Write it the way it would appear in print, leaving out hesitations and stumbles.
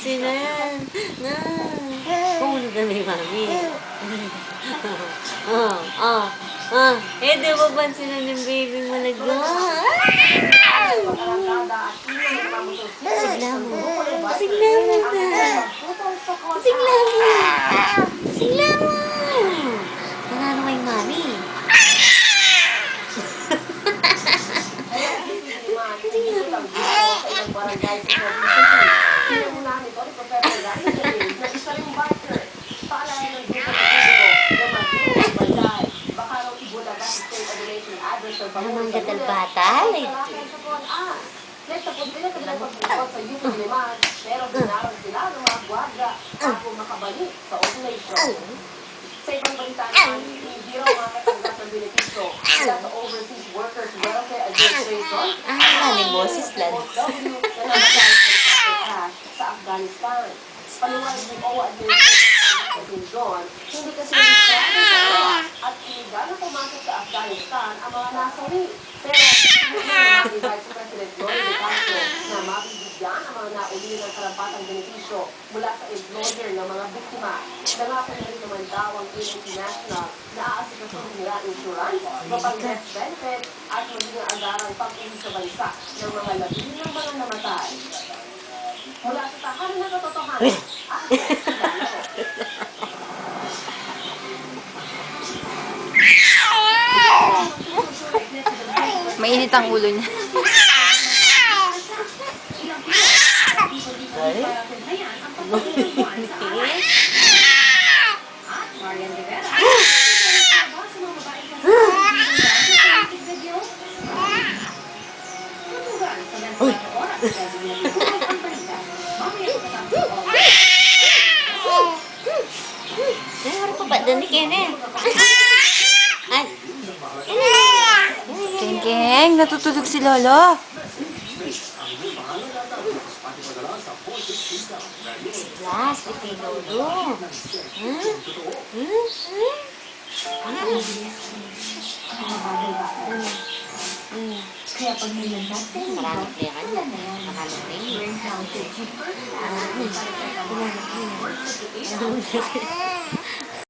papansin na. Pumunod na may mami. Di papansin na ng baby mo nag-go. Sigla mo. Sigla mo na. Sigla mo. Sigla mo. Nanano may mami. Naman gatal bata. Sa ibang balita naman, hindi raw makatanggap ng benepisyo mula sa Overseas Workers Welfare Administration May boses lang. OFW na namatay sa Afghanistan. Paliwanag ng OWA Administration doon, hindi kasi registrado sa OWA at iligal na pumasok sa Afghanistan ang mga nasawi. Pero hindi na ni Vice President Gloria de Castro na mabibigyan ang mga nauli ng karampatang benepisyo mula sa employer ng mga biktima. Nangako na rin naman daw ang PNP National na aasikasun nila insurance, mapang-death benefit at maging ang agarang pag-uwi sa bansa ng mga labi ng mga namatay. Mula sa tahanan ng katotohanan, Mainit ang ulo niya. Harap pa ba? Danik yan eh. Ay. Keng, natutulog si Lolo. Last, ito Lolo. kaya pag nilandas, Marami kaya yan. Marami kaya yan.